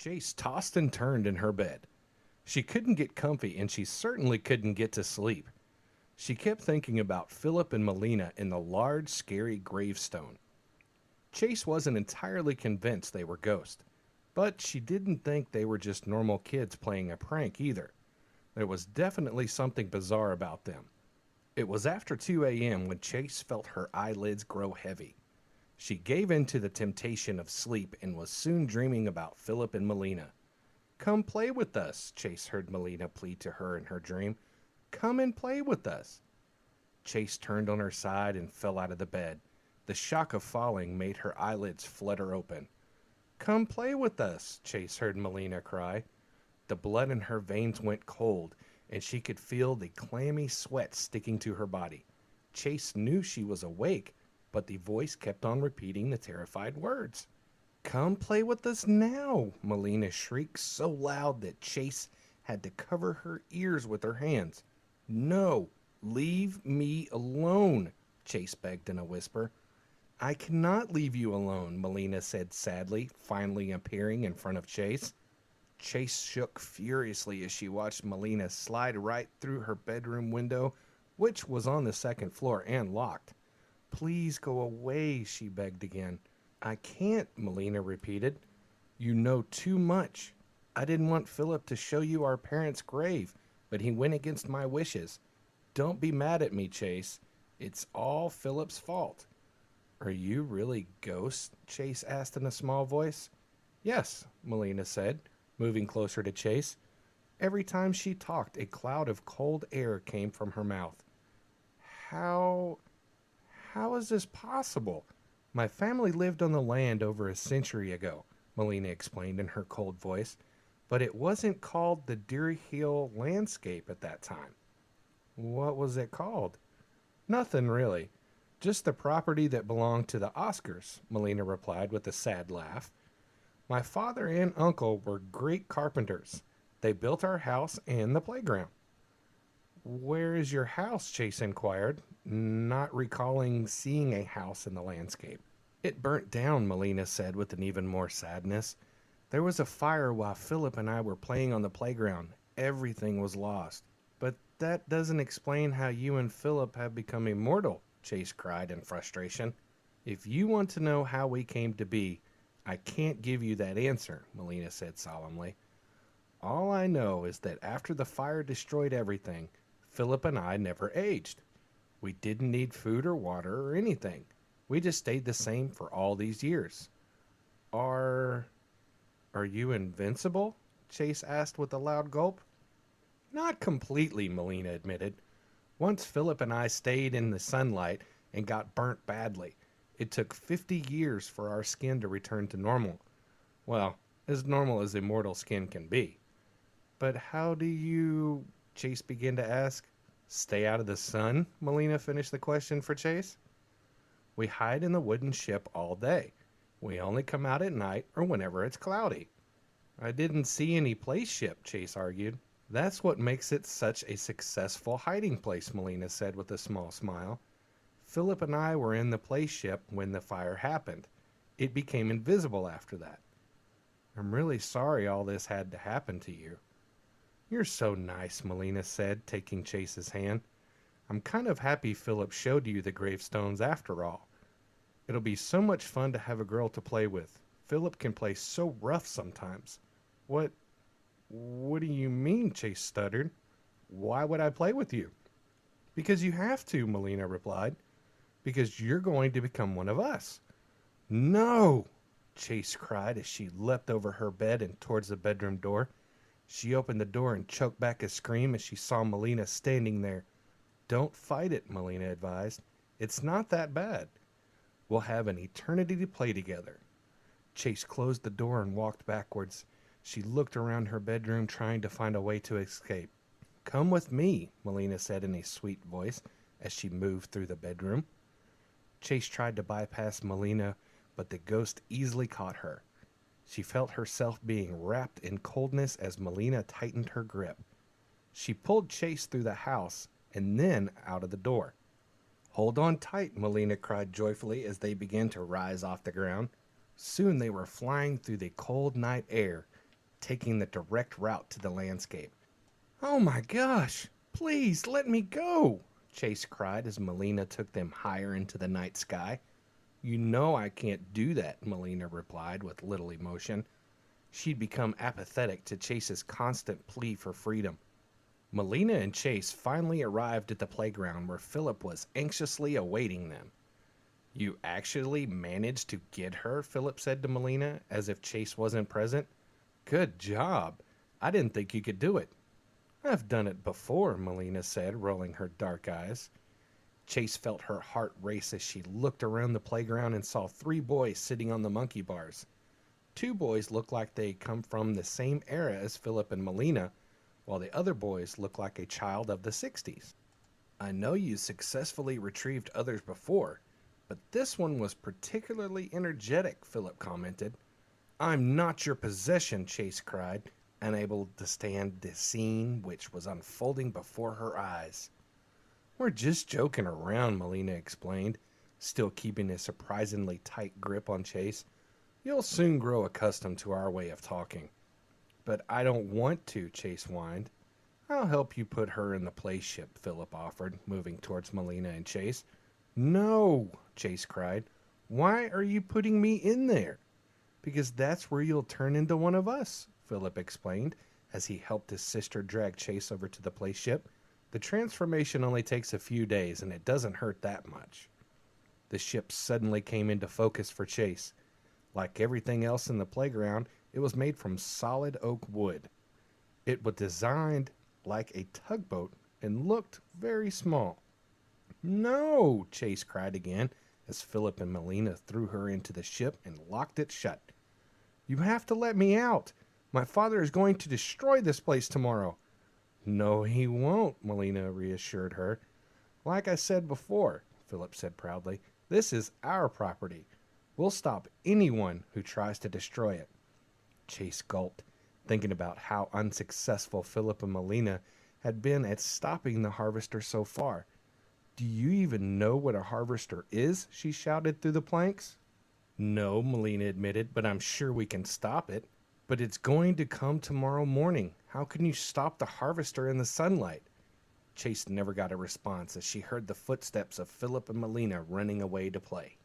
Chase tossed and turned in her bed. She couldn't get comfy and she certainly couldn't get to sleep. She kept thinking about Philip and Melina in the large, scary gravestone. Chase wasn't entirely convinced they were ghosts, but she didn't think they were just normal kids playing a prank either. There was definitely something bizarre about them. It was after 2 a.m. when Chase felt her eyelids grow heavy. She gave in to the temptation of sleep and was soon dreaming about Philip and Melina. "Come play with us," Chase heard Melina plead to her in her dream. "Come and play with us." Chase turned on her side and fell out of the bed. The shock of falling made her eyelids flutter open. "Come play with us," Chase heard Melina cry. The blood in her veins went cold, and she could feel the clammy sweat sticking to her body. Chase knew she was awake, but the voice kept on repeating the terrified words. "Come play with us now," Melina shrieked so loud that Chase had to cover her ears with her hands. "No, leave me alone," Chase begged in a whisper. "I cannot leave you alone," Melina said sadly, finally appearing in front of Chase. Chase shook furiously as she watched Melina slide right through her bedroom window, which was on the second floor and locked. "Please go away," she begged again. "I can't," Melina repeated. "You know too much. I didn't want Philip to show you our parents' grave, but he went against my wishes. Don't be mad at me, Chase. It's all Philip's fault." "Are you really ghosts?" Chase asked in a small voice. "Yes," Melina said, moving closer to Chase. Every time she talked, a cloud of cold air came from her mouth. How is this possible? My family lived on the land over a century ago," Melina explained in her cold voice, "but it wasn't called the Deer Hill landscape at that time." "What was it called?" "Nothing really. Just the property that belonged to the Oscars," Melina replied with a sad laugh. "My father and uncle were great carpenters. They built our house and the playground." "Where is your house?" Chase inquired, not recalling seeing a house in the landscape. "It burnt down," Melina said with an even more sadness. "There was a fire while Philip and I were playing on the playground. Everything was lost." "But that doesn't explain how you and Philip have become immortal," Chase cried in frustration. "If you want to know how we came to be, I can't give you that answer," Melina said solemnly. "All I know is that after the fire destroyed everything, Philip and I never aged. We didn't need food or water or anything. We just stayed the same for all these years." Are you invincible?" Chase asked with a loud gulp. "Not completely," Melina admitted. "Once Philip and I stayed in the sunlight and got burnt badly. It took 50 years for our skin to return to normal. Well, as normal as immortal skin can be." "But how do you," Chase began to ask. "Stay out of the sun?" Melina finished the question for Chase. "We hide in the wooden ship all day. We only come out at night or whenever it's cloudy." "I didn't see any place ship," Chase argued. "That's what makes it such a successful hiding place," Melina said with a small smile. "Philip and I were in the place ship when the fire happened. It became invisible after that." "I'm really sorry all this had to happen to you." "You're so nice," Melina said, taking Chase's hand. "I'm kind of happy Philip showed you the gravestones after all. It'll be so much fun to have a girl to play with. Philip can play so rough sometimes." What do you mean?" Chase stuttered. "Why would I play with you?" "Because you have to," Melina replied. "Because you're going to become one of us." "No!" Chase cried as she leapt over her bed and towards the bedroom door. She opened the door and choked back a scream as she saw Melina standing there. "Don't fight it," Melina advised. "It's not that bad. We'll have an eternity to play together." Chase closed the door and walked backwards. She looked around her bedroom, trying to find a way to escape. "Come with me," Melina said in a sweet voice as she moved through the bedroom. Chase tried to bypass Melina, but the ghost easily caught her. She felt herself being wrapped in coldness as Melina tightened her grip. She pulled Chase through the house and then out of the door. "Hold on tight," Melina cried joyfully as they began to rise off the ground. Soon they were flying through the cold night air. taking the direct route to the landscape. "Oh my gosh! Please let me go!" Chase cried as Melina took them higher into the night sky. "You know I can't do that," Melina replied with little emotion. She'd become apathetic to Chase's constant plea for freedom. Melina and Chase finally arrived at the playground where Philip was anxiously awaiting them. "You actually managed to get her?" Philip said to Melina, as if Chase wasn't present. "Good job. I didn't think you could do it." "I've done it before," Melina said, rolling her dark eyes. Chase felt her heart race as she looked around the playground and saw 3 boys sitting on the monkey bars. 2 boys looked like they come from the same era as Philip and Melina, while the other boys looked like a child of the 60s. "I know you successfully retrieved others before, but this one was particularly energetic," Philip commented. "I'm not your possession," Chase cried, unable to stand the scene which was unfolding before her eyes. "We're just joking around," Melina explained, still keeping a surprisingly tight grip on Chase. "You'll soon grow accustomed to our way of talking." "But I don't want to," Chase whined. "I'll help you put her in the playship," Philip offered, moving towards Melina and Chase. "No!" Chase cried. "Why are you putting me in there?" "Because that's where you'll turn into one of us," Philip explained as he helped his sister drag Chase over to the playship. "The transformation only takes a few days, and it doesn't hurt that much." The ship suddenly came into focus for Chase. Like everything else in the playground, it was made from solid oak wood. It was designed like a tugboat and looked very small. "No!" Chase cried again as Philip and Melina threw her into the ship and locked it shut. "You have to let me out. My father is going to destroy this place tomorrow." "No, he won't," Melina reassured her. "Like I said before," Philip said proudly, "this is our property. We'll stop anyone who tries to destroy it." Chase gulped, thinking about how unsuccessful Philip and Melina had been at stopping the harvester so far. "Do you even know what a harvester is?" she shouted through the planks. "No," Melina admitted, "but I'm sure we can stop it." "But it's going to come tomorrow morning. How can you stop the harvester in the sunlight?" Chase never got a response as she heard the footsteps of Philip and Melina running away to play.